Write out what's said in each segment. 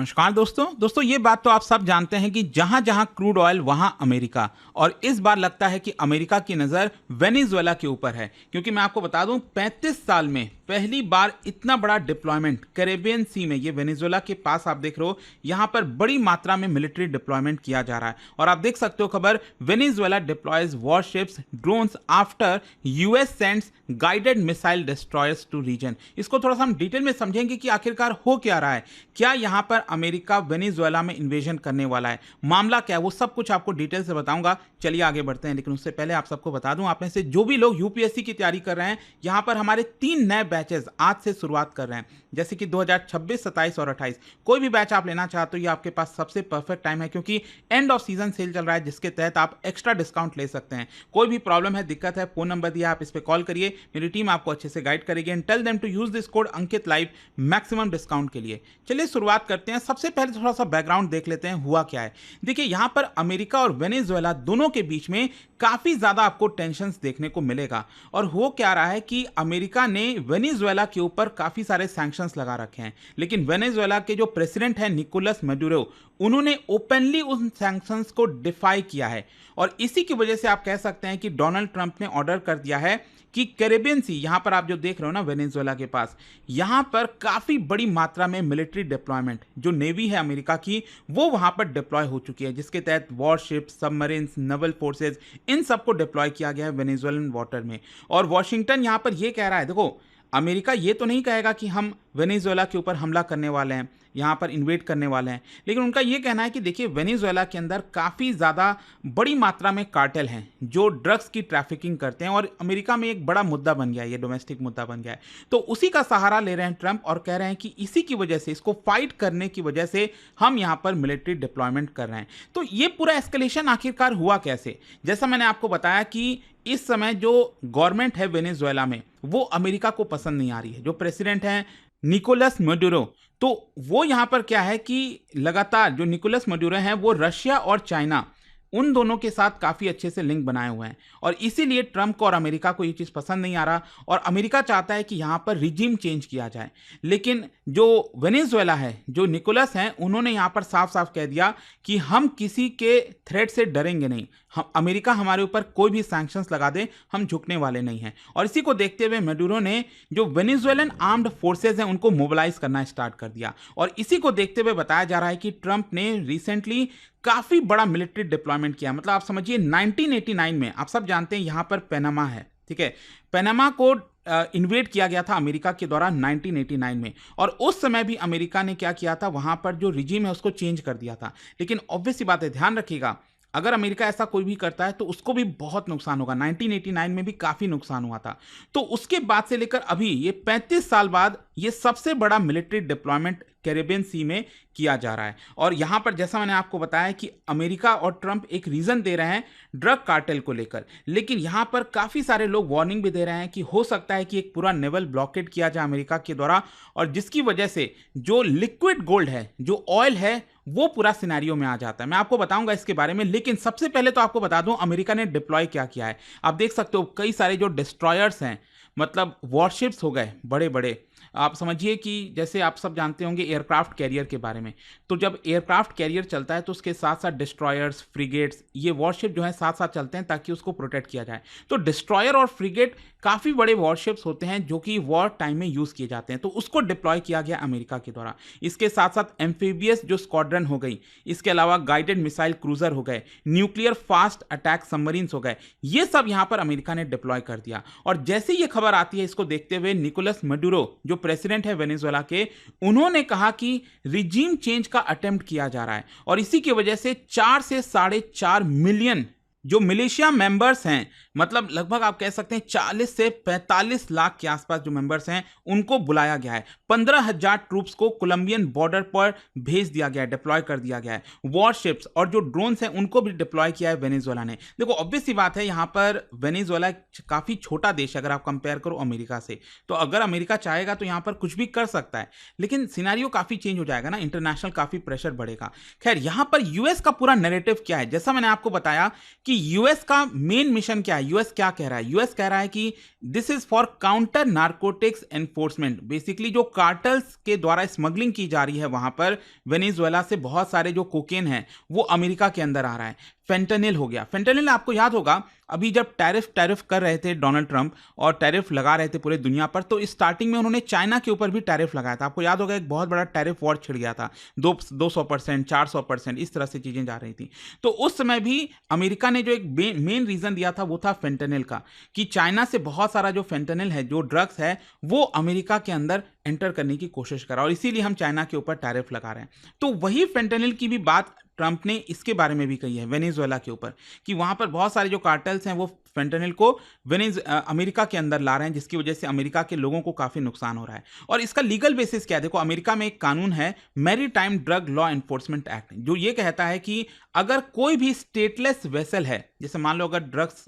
नमस्कार दोस्तों ये बात तो आप सब जानते हैं कि जहां जहां क्रूड ऑयल वहां अमेरिका। और इस बार लगता है कि अमेरिका की नज़र वेनेजुएला के ऊपर है, क्योंकि मैं आपको बता दूं 35 साल में पहली बार इतना बड़ा डिप्लॉयमेंट कैरेबियन सी में, ये वेनेजुएला के पास आप देख रहे हो, यहां पर बड़ी मात्रा में मिलिट्री डिप्लॉयमेंट किया जा रहा है। और आप देख सकते हो खबर, Venezuela deploys warships drones after US sends guided missile destroyers to region. इसको थोड़ा सा हम डिटेल में समझेंगे कि आखिरकार हो क्या रहा है, क्या यहां पर अमेरिका वेनेजुएला में इन्वेजन करने वाला है, मामला क्या है, वो सब कुछ आपको डिटेल से बताऊंगा। चलिए आगे बढ़ते हैं, लेकिन उससे पहले आप सबको बता दूं, आप में से जो भी लोग यूपीएससी की तैयारी कर रहे हैं, यहां पर हमारे 3 नए बैचेस आज से शुरुआत कर रहे हैं, जैसे कि 2026, 27 और 28। कोई भी बैच आप लेना चाहते हो, ये आपके पास सबसे परफेक्ट टाइम है, क्योंकि एंड ऑफ सीजन सेल चल रहा है, जिसके तहत आप एक्स्ट्रा डिस्काउंट ले सकते हैं। कोई भी प्रॉब्लम है, दिक्कत है, फोन नंबर दिया, आप इस पर कॉल करिए, मेरी टीम आपको अच्छे से गाइड करेगी। And tell them to use this code Ankit live maximum discount के लिए। चलिए शुरुआत करते हैं। सबसे पहले थोड़ा सा बैकग्राउंड देख लेते हैं, हुआ क्या है। देखिए, यहां पर अमेरिका और वेनेजुएला दोनों के बीच में काफी ज्यादा आपको टेंशंस देखने को मिलेगा। और हो क्या रहा है कि अमेरिका ने वेनेजुएला के ऊपर काफी सारे सैंक्शंस लगा रखे हैं, लेकिन वेनेजुएला के जो प्रेसिडेंट हैं निकोलस मडुरो, उन्होंने ओपनली उन सैंक्शंस को डिफाई किया है। और इसी की वजह से आप कह सकते हैं कि डोनाल्ड ट्रंप ने ऑर्डर कर दिया है कि कैरेबियन सी, यहां पर आप जो देख रहे हो ना वेनेजुएला के पास, यहां पर काफी बड़ी मात्रा में मिलिट्री डिप्लॉयमेंट, जो नेवी है अमेरिका की, वो वहां पर डिप्लॉय हो चुकी है, जिसके तहत वॉरशिप, सबमरीन्स, नेवल फोर्सेज, इन सबको डिप्लॉय किया गया है वेनेजुएलन वाटर में। और वॉशिंगटन यहां पर यह कह रहा है, देखो अमेरिका ये तो नहीं कहेगा कि हम वेनेजुएला के ऊपर हमला करने वाले हैं, यहाँ पर इन्वेड करने वाले हैं, लेकिन उनका ये कहना है कि देखिए वेनेजुएला के अंदर काफ़ी ज़्यादा बड़ी मात्रा में कार्टेल हैं जो ड्रग्स की ट्रैफिकिंग करते हैं, और अमेरिका में एक बड़ा मुद्दा बन गया है, ये डोमेस्टिक मुद्दा बन गया है। तो उसी का सहारा ले रहे हैं ट्रंप, और कह रहे हैं कि इसी की वजह से, इसको फाइट करने की वजह से हम यहाँ पर मिलिट्री डिप्लॉयमेंट कर रहे हैं। तो ये पूरा एस्केलेशन आखिरकार हुआ कैसे? जैसा मैंने आपको बताया कि इस समय जो गवर्नमेंट है वेनेजुएला में, वो अमेरिका को पसंद नहीं आ रही है। जो प्रेसिडेंट हैं निकोलस मडुरो, तो वो यहां पर क्या है कि लगातार जो निकोलस मडुरो हैं, वो रशिया और चाइना, उन दोनों के साथ काफ़ी अच्छे से लिंक बनाए हुए हैं। और इसीलिए ट्रंप को और अमेरिका को ये चीज़ पसंद नहीं आ रहा, और अमेरिका चाहता है कि यहाँ पर रिजीम चेंज किया जाए। लेकिन जो वेनेजुएला है, जो निकोलस हैं, उन्होंने यहाँ पर साफ साफ कह दिया कि हम किसी के थ्रेट से डरेंगे नहीं, हम अमेरिका हमारे ऊपर कोई भी सैंक्शंस लगा दे, हम झुकने वाले नहीं हैं। और इसी को देखते हुए मेडुरो ने जो वेनेजुएलन आर्म्ड फोर्सेज हैं, उनको मोबिलाइज करना स्टार्ट कर दिया। और इसी को देखते हुए बताया जा रहा है कि ट्रंप ने रिसेंटली काफी बड़ा मिलिट्री डिप्लॉयमेंट किया। मतलब आप समझिए 1989 में, आप सब जानते हैं यहां पर पनामा है, ठीक है, पनामा को इन्वेड किया गया था अमेरिका के द्वारा 1989 में। और उस समय भी अमेरिका ने क्या किया था, वहां पर जो रिजीम है उसको चेंज कर दिया था। लेकिन ऑब्वियस सी बात है, ध्यान रखिएगा, अगर अमेरिका ऐसा कोई भी करता है तो उसको भी बहुत नुकसान होगा। 1989 में भी काफी नुकसान हुआ था। तो उसके बाद से लेकर अभी ये 35 साल बाद ये सबसे बड़ा मिलिट्री डिप्लॉयमेंट कैरेबियन सी में किया जा रहा है। और यहां पर जैसा मैंने आपको बताया कि अमेरिका और ट्रंप एक रीजन दे रहे हैं ड्रग कार्टेल को लेकर, लेकिन यहां पर काफी सारे लोग वार्निंग भी दे रहे हैं कि हो सकता है कि एक पूरा नेवल ब्लॉकेड किया जाए अमेरिका के द्वारा, और जिसकी वजह से जो लिक्विड गोल्ड है, जो ऑयल है, वो पूरा सिनेरियो में आ जाता है। मैं आपको बताऊंगा इसके बारे में, लेकिन सबसे पहले तो आपको बता दूं अमेरिका ने डिप्लॉय क्या किया है। आप देख सकते हो कई सारे जो डिस्ट्रॉयर्स हैं, मतलब वॉरशिप्स हो गए बड़े बड़े, आप समझिए कि जैसे आप सब जानते होंगे एयरक्राफ्ट कैरियर के बारे में, तो जब एयरक्राफ्ट कैरियर चलता है तो उसके साथ साथ डिस्ट्रॉयर्स, फ्रिगेट्स, ये वॉरशिप जो है साथ साथ चलते हैं ताकि उसको प्रोटेक्ट किया जाए। तो डिस्ट्रॉयर और फ्रिगेट काफ़ी बड़े वॉरशिप्स होते हैं जो कि वॉर टाइम में यूज़ किए जाते हैं, तो उसको डिप्लॉय किया गया अमेरिका के द्वारा। इसके साथ साथ एम्फीबियस जो स्क्वाड्रन हो गई, इसके अलावा गाइडेड मिसाइल क्रूजर हो गए, न्यूक्लियर फास्ट अटैक सबमरीन्स हो गए, ये सब यहाँ पर अमेरिका ने डिप्लॉय कर दिया। और जैसे ये खबर आती है, इसको देखते हुए निकोलस मडुरो जो प्रेसिडेंट है वेनेजुएला के, उन्होंने कहा कि रिजीम चेंज का अटेम्प्ट किया जा रहा है, और इसी की वजह से 4 से 4.5 मिलियन जो मिलिशिया मेंबर्स हैं, मतलब लगभग आप कह सकते हैं 40 से 45 लाख के आसपास जो मेंबर्स हैं, उनको बुलाया गया है। 15,000 ट्रूप्स को कोलंबियन बॉर्डर पर भेज दिया गया है, डिप्लॉय कर दिया गया है। वॉरशिप्स और जो ड्रोन्स हैं उनको भी डिप्लॉय किया है वेनेजुएला ने। देखो ऑब्वियस सी बात है, यहाँ पर वेनेजुएला काफ़ी छोटा देश है अगर आप कंपेयर करो अमेरिका से, तो अगर अमेरिका चाहेगा तो यहाँ पर कुछ भी कर सकता है, लेकिन सिनेरियो काफ़ी चेंज हो जाएगा ना, इंटरनेशनल काफ़ी प्रेशर बढ़ेगा। खैर, यहाँ पर यूएस का पूरा नैरेटिव क्या है, जैसा मैंने आपको बताया कि यूएस का मेन मिशन क्या है, यूएस क्या कह रहा है, यूएस कह रहा है कि this is for counter narcotics enforcement. Basically जो कार्टल्स के द्वारा स्मगलिंग की जा रही है वहां पर वेनेजुएला से बहुत सारे जो कोकेन है वो अमेरिका के अंदर आ रहा है। फेंटेनिल हो गया, फेंटेनिल आपको याद होगा अभी जब टैरिफ कर रहे थे डोनाल्ड ट्रंप और टैरिफ लगा रहे थे पूरे दुनिया पर, तो स्टार्टिंग में उन्होंने चाइना के ऊपर भी टैरिफ लगाया था। आपको याद होगा एक बहुत बड़ा टैरिफ वॉर छिड़ गया था, 200%, 400%, इस तरह से चीजें जा रही थी। तो उस समय भी अमेरिका ने जो एक मेन रीजन दिया था वो था फेंटेनिल का, कि चाइना से बहुत सारा जो फेंटेनिल है, जो ड्रग्स है, वो अमेरिका के अंदर एंटर करने की कोशिश करा और इसीलिए हम चाइना के ऊपर टैरिफ लगा रहे हैं। तो वही फेंटेनिल की भी बात ट्रंप ने इसके बारे में भी कही है वेनेजुएला के ऊपर, कि वहां पर बहुत सारे जो कार्टेल्स हैं वो फेंटेनिल को अमेरिका के अंदर ला रहे हैं, जिसकी वजह से अमेरिका के लोगों को काफी नुकसान हो रहा है। और इसका लीगल बेसिस क्या है, देखो अमेरिका में एक कानून है maritime drug law enforcement act, जो ये कहता है कि अगर कोई भी स्टेटलेस वेसल है, जैसे मान लो अगर ड्रग्स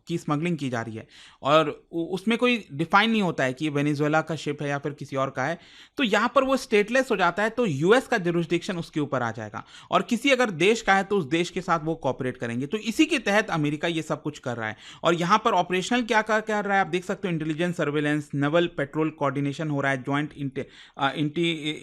की स्मगलिंग की जा रही है और उसमें कोई डिफाइन नहीं होता है कि ये वेनेजुएला का शिप है या फिर किसी और का है, तो यहां पर वो स्टेटलेस हो जाता है, तो यूएस का जुरिस्डिक्शन उसके ऊपर आ जाएगा और किसी अगर देश का है तो उस देश के साथ वो कोऑपरेट करेंगे। तो इसी के तहत अमेरिका ये सब कुछ कर रहा है और यहां पर ऑपरेशनल क्या कर रहा है आप देख सकते हो, intelligence, surveillance, naval petrol coordination हो रहा है, ज्वाइंट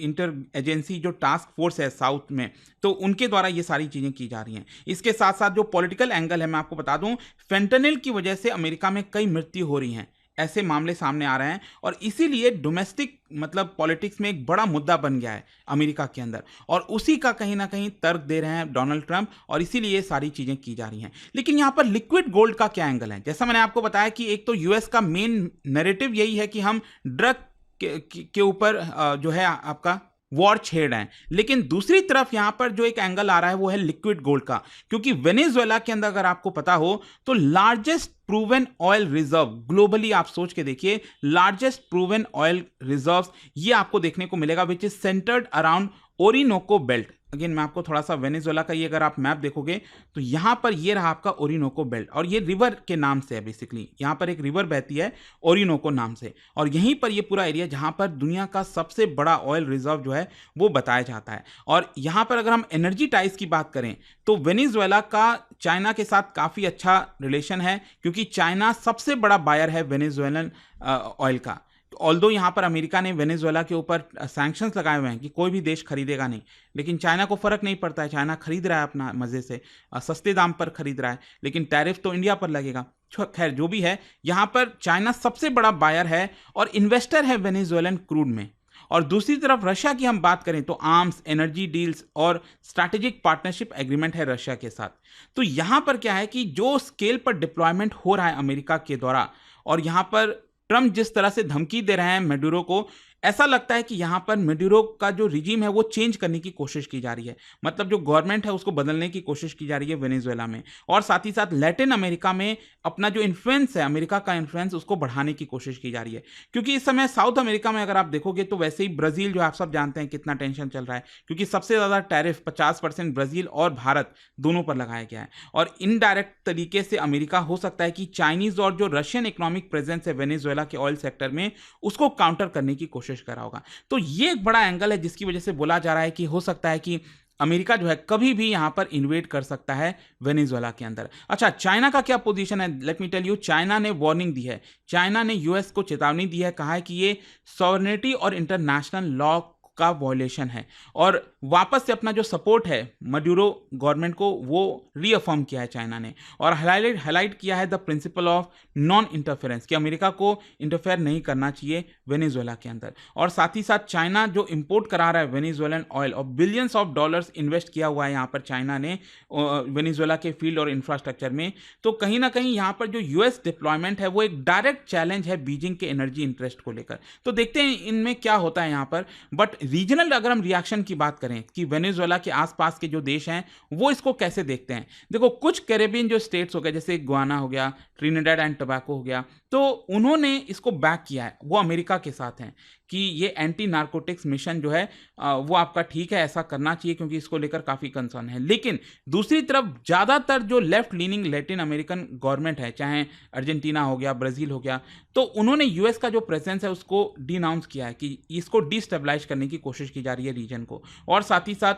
इंटर एजेंसी जो टास्क फोर्स है साउथ में, तो उनके द्वारा ये सारी चीजें की जा रही हैं। इसके साथ साथ जो पॉलिटिकल एंगल है मैं आपको बता दूं, फेंटेनिल की वजह से अमेरिका में कई मृत्यु हो रही हैं, ऐसे मामले सामने आ रहे हैं और इसीलिए डोमेस्टिक मतलब पॉलिटिक्स में एक बड़ा मुद्दा बन गया है अमेरिका के अंदर और उसी का कहीं ना कहीं तर्क दे रहे हैं डोनाल्ड ट्रंप और इसीलिए ये सारी चीजें की जा रही हैं। लेकिन यहां पर लिक्विड गोल्ड का क्या एंगल है, जैसा मैंने आपको बताया कि एक तो यूएस का मेन नैरेटिव यही है कि हम ड्रग के ऊपर जो है आपका वॉर छेड़ रहे हैं, लेकिन दूसरी तरफ यहां पर जो एक एंगल आ रहा है वो है लिक्विड गोल्ड का, क्योंकि वेनेजुएला के अंदर अगर आपको पता हो तो largest proven oil reserve globally, आप सोच के देखिए, लार्जेस्ट प्रूवन ऑयल रिजर्व्स ये आपको देखने को मिलेगा which is centred around Orinoco belt. Again मैं आपको थोड़ा सा वेनेजुएला का ये अगर आप मैप देखोगे तो यहां पर ये रहा आपका ओरिनोको बेल्ट और ये रिवर के नाम से है, बेसिकली यहां पर एक रिवर बहती है ओरिनोको नाम से और यहीं पर ये पूरा एरिया जहां पर दुनिया का सबसे बड़ा ऑयल रिजर्व जो है वो बताया जाता है। और यहां पर अगर हम एनर्जी टाइज की बात करें तो वेनेजुएला का चाइना के साथ काफी अच्छा रिलेशन है, क्योंकि चाइना सबसे बड़ा बायर है वेनेजुएलन ऑयल का। ऑल्दो यहां पर अमेरिका ने वेनेजुएला के ऊपर सैंक्शंस लगाए हुए हैं कि कोई भी देश खरीदेगा नहीं, लेकिन चाइना को फर्क नहीं पड़ता है, चाइना खरीद रहा है अपना मजे से, सस्ते दाम पर खरीद रहा है, लेकिन टैरिफ तो इंडिया पर लगेगा। खैर जो भी है, यहां पर चाइना सबसे बड़ा बायर है और इन्वेस्टर है वेनेजुएलन क्रूड में। और दूसरी तरफ रशिया की हम बात करें तो आर्म्स, एनर्जी डील्स और स्ट्रैटेजिक पार्टनरशिप एग्रीमेंट है रशिया के साथ। तो यहां पर क्या है कि जो स्केल पर डिप्लॉयमेंट हो रहा है अमेरिका के द्वारा और यहां पर ट्रंप जिस तरह से धमकी दे रहे हैं मेडुरो को, ऐसा लगता है कि यहां पर मेडुरो का जो रिजीम है वो चेंज करने की कोशिश की जा रही है, मतलब जो गवर्नमेंट है उसको बदलने की कोशिश की जा रही है वेनेजुएला में, और साथ ही साथ लैटिन अमेरिका में अपना जो इन्फ्लुएंस है, अमेरिका का इन्फ्लुएंस, उसको बढ़ाने की कोशिश की जा रही है। क्योंकि इस समय साउथ अमेरिका में अगर आप देखोगे तो वैसे ही ब्राजील जो आप सब जानते हैं कितना टेंशन चल रहा है, क्योंकि सबसे ज्यादा टैरिफ 50% ब्राजील और भारत दोनों पर लगाया गया है और इनडायरेक्ट तरीके से अमेरिका हो सकता है कि चाइनीज और जो रशियन इकोनॉमिक प्रेजेंस है वेनेजुएला के ऑयल सेक्टर में उसको काउंटर करने की कोशिश कर रहा होगा। तो ये एक बड़ा एंगल है जिसकी वजह से बोला जा रहा है कि हो सकता है कि अमेरिका जो है कभी भी यहां पर इन्वेड कर सकता है वेनेजुएला के अंदर। अच्छा, चाइना का क्या पोजीशन है, let me tell you. China ने वार्निंग दी है, चाइना ने यूएस को चेतावनी दी है, कहा है कि ये सॉवरेनिटी और इंटरनेशनल लॉ का वॉयलेशन है और वापस से अपना जो सपोर्ट है मडुरो गवर्नमेंट को वो रीअफर्म किया है चाइना ने और हाईलाइट किया है the principle of non interference, कि अमेरिका को इंटरफेयर नहीं करना चाहिए वेनेजुएला के अंदर। और साथ ही साथ चाइना जो इंपोर्ट करा रहा है वेनेजुएलन ऑयल और बिलियंस ऑफ डॉलर्स इन्वेस्ट किया हुआ है यहाँ पर चाइना ने वेनेजुएला के फील्ड और इंफ्रास्ट्रक्चर में, तो कहीं ना कहीं यहाँ पर जो यूएस डिप्लॉयमेंट है वो एक डायरेक्ट चैलेंज है बीजिंग के एनर्जी इंटरेस्ट को लेकर। तो देखते हैं इनमें क्या होता है यहाँ पर। बट रीजनल अगर हम रिएक्शन की बात करें कि वेनेजुएला के आसपास के जो देश हैं वो इसको कैसे देखते हैं, देखो कुछ कैरेबियन जो स्टेट्स हो गए जैसे गुयाना हो गया, ट्रिनिडाड एंड टोबैको हो गया, तो उन्होंने इसको बैक किया है, वो अमेरिका के साथ हैं कि ये एंटी नार्कोटिक्स मिशन जो है वो आपका ठीक है, ऐसा करना चाहिए क्योंकि इसको लेकर काफी कंसर्न है। लेकिन दूसरी तरफ ज्यादातर जो left leaning Latin American government है, चाहे अर्जेंटीना हो गया, ब्राजील हो गया, तो उन्होंने यूएस का जो प्रेजेंस है उसको डिनाउंस किया है कि इसको डिस्टेबलाइज करने की कोशिश की जा रही है रीजन को। और साथ ही साथ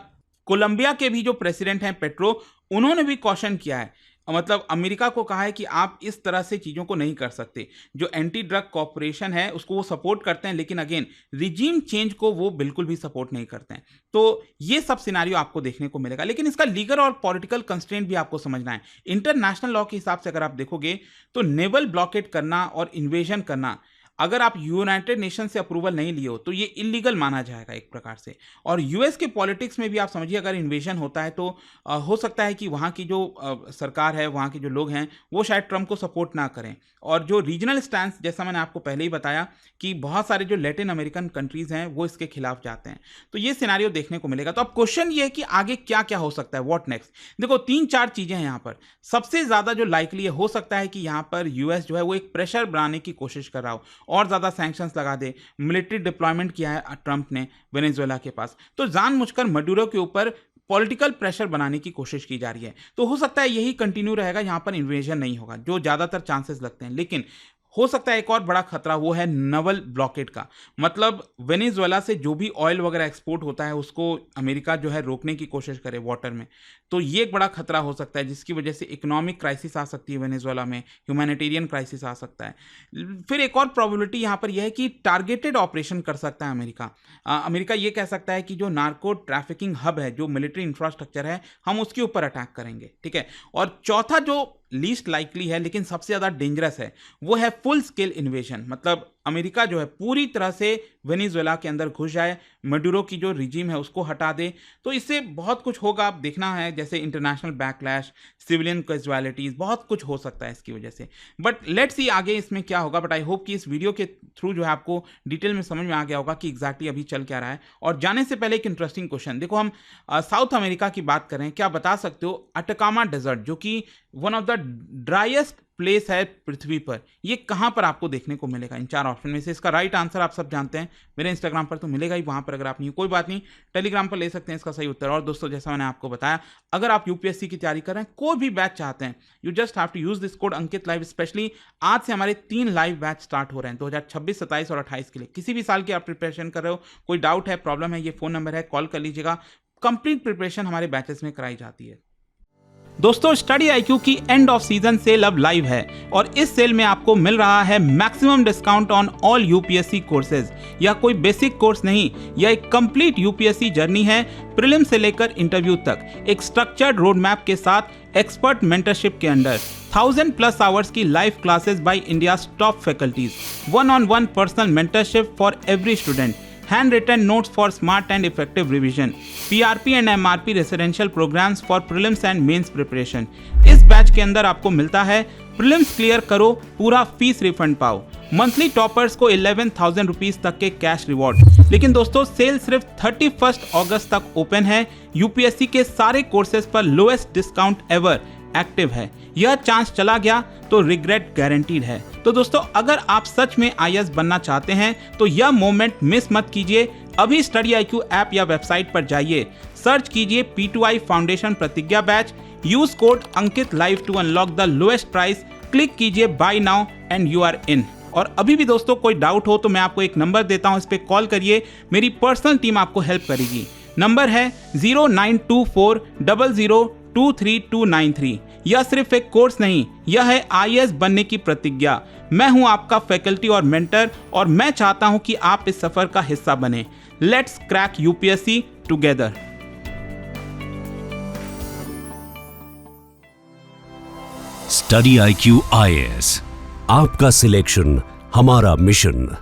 कोलंबिया के भी जो प्रेसिडेंट हैं पेट्रो, उन्होंने भी कॉशन किया है मतलब अमेरिका को कहा है कि आप इस तरह से चीज़ों को नहीं कर सकते। जो एंटी ड्रग कॉर्पोरेशन है उसको वो सपोर्ट करते हैं, लेकिन अगेन रिजीम चेंज को वो बिल्कुल भी सपोर्ट नहीं करते हैं। तो ये सब सिनेरियो आपको देखने को मिलेगा, लेकिन इसका लीगल और पॉलिटिकल कंस्ट्रेंट भी आपको समझना है। इंटरनेशनल लॉ के हिसाब से अगर आप देखोगे तो नेवल ब्लॉकेट करना और इन्वेजन करना, अगर आप यूनाइटेड नेशन से अप्रूवल नहीं लिए हो तो ये इलीगल माना जाएगा एक प्रकार से। और यूएस के पॉलिटिक्स में भी आप समझिए, अगर इन्वेजन होता है तो हो सकता है कि वहाँ की जो सरकार है, वहाँ के जो लोग हैं, वो शायद ट्रम्प को सपोर्ट ना करें। और जो रीजनल स्टैंस, जैसा मैंने आपको पहले ही बताया कि बहुत सारे जो लैटिन अमेरिकन कंट्रीज हैं वो इसके खिलाफ जाते हैं, तो ये सिनेरियो देखने को मिलेगा। तो अब क्वेश्चन ये है कि आगे क्या क्या हो सकता है, व्हाट नेक्स्ट। देखो 3-4 चीजें हैं यहाँ पर। सबसे ज्यादा जो लाइकली हो सकता है कि यहाँ पर यूएस जो है वो एक प्रेशर बनाने की कोशिश कर रहा हो और ज़्यादा सैंक्शंस लगा दे। मिलिट्री डिप्लॉयमेंट किया है ट्रंप ने वेनेजुएला के पास, तो जानबूझकर मडूरो के ऊपर पॉलिटिकल प्रेशर बनाने की कोशिश की जा रही है। तो हो सकता है यही कंटिन्यू रहेगा, यहां पर इन्वेजन नहीं होगा, जो ज़्यादातर चांसेस लगते हैं। लेकिन हो सकता है एक और बड़ा खतरा, वो है नवल ब्लॉकेट का। मतलब वेनेजुएला से जो भी ऑयल वगैरह एक्सपोर्ट होता है उसको अमेरिका जो है रोकने की कोशिश करे वाटर में। तो ये एक बड़ा खतरा हो सकता है, जिसकी वजह से इकोनॉमिक क्राइसिस आ सकती है वेनेजुएला में, ह्यूमैनिटेरियन क्राइसिस आ सकता है। फिर एक और प्रॉबिलिटी यहाँ पर यह है कि टारगेटेड ऑपरेशन कर सकता है अमेरिका। अमेरिका ये कह सकता है कि जो नार्को ट्रैफिकिंग हब है, जो मिलिट्री इंफ्रास्ट्रक्चर है, हम उसके ऊपर अटैक करेंगे, ठीक है। और चौथा जो लीस्ट लाइकली है लेकिन सबसे ज़्यादा डेंजरस है, वो है फुल स्केल इन्वेजन। मतलब अमेरिका जो है पूरी तरह से वेनेजुएला के अंदर घुस जाए, मडूरो की जो रिजीम है उसको हटा दे। तो इससे बहुत कुछ होगा, आप देखना है, जैसे इंटरनेशनल बैकलैश, सिविलियन कैजुअलिटीज, बहुत कुछ हो सकता है इसकी वजह से। बट लेट्स सी आगे इसमें क्या होगा। बट आई होप कि इस वीडियो के थ्रू जो है आपको डिटेल में समझ में आ गया होगा कि एग्जैक्टली अभी चल क्या रहा है। और जाने से पहले एक इंटरेस्टिंग क्वेश्चन, देखो हम साउथ अमेरिका की बात करें, क्या बता सकते हो अटकामा डेजर्ट, जो कि one of the driest place है पृथ्वी पर, ये कहां पर आपको देखने को मिलेगा? इन 4 ऑप्शन में से इसका राइट आंसर आप सब जानते हैं, मेरे इंस्टाग्राम पर तो मिलेगा ही, वहां पर अगर आप नहीं, कोई बात नहीं, टेलीग्राम पर ले सकते हैं इसका सही उत्तर। और दोस्तों, जैसा मैंने आपको बताया, अगर आप यूपीएससी की तैयारी कर रहे हैं, कोई भी बैच चाहते हैं, you just have to use this code Ankit live. Specially आज से हमारे 3 लाइव बैच स्टार्ट हो रहे हैं 2026, 27 और 28 के लिए। किसी भी साल की आप प्रिपरेशन कर रहे हो, कोई डाउट है, प्रॉब्लम है, ये फोन नंबर है, कॉल कर लीजिएगा। कंप्लीट प्रिपरेशन हमारे बैचेस में कराई जाती है। दोस्तों, स्टडी आईक्यू की एंड ऑफ सीजन सेल अब लाइव है और इस सेल में आपको मिल रहा है maximum discount on all UPSC courses. यह कोई बेसिक कोर्स नहीं, यह एक कंप्लीट यूपीएससी जर्नी है, प्रीलिम से लेकर इंटरव्यू तक, एक स्ट्रक्चर्ड रोड मैप के साथ, एक्सपर्ट मेंटरशिप के अंडर, 1000+ आवर्स की live classes bye India's top faculties, 1-on-1 personal mentorship for every student, handwritten notes for smart and effective revision, PRP and MRP residential programs for prelims and mains preparation। इस batch के अंदर आपको मिलता है prelims clear करो, पूरा fees refund पाओ, monthly toppers को 11,000 रुपीज तक के कैश रिवॉर्ड। लेकिन दोस्तों, सेल सिर्फ 31 अगस्त तक ओपन है। यूपीएससी के सारे कोर्सेज पर लोएस्ट डिस्काउंट एवर एक्टिव है। यह चांस चला गया तो रिग्रेट गारंटीड है। तो दोस्तों, अगर आप सच में आईएएस बनना चाहते हैं तो यह मोमेंट मिस मत कीजिए। अभी स्टडी आईक्यू ऐप या वेबसाइट पर जाइए, सर्च कीजिए P2I foundation Pratigya batch, use code Ankit live to unlock the lowest price, click कीजिए buy now and you are in. और अभी भी दोस्तों कोई डाउट हो तो मैं आपको एक नंबर देता हूं, इस पे कॉल करिए, मेरी पर्सनल टीम आपको हेल्प करेगी। नंबर है 092400233293। यह सिर्फ एक कोर्स नहीं, यह है आईएएस बनने की प्रतिज्ञा। मैं हूं आपका फैकल्टी और मेंटर और मैं चाहता हूं कि आप इस सफर का हिस्सा बने। Let's crack UPSC together. Study IQ IAS, आपका सिलेक्शन हमारा मिशन।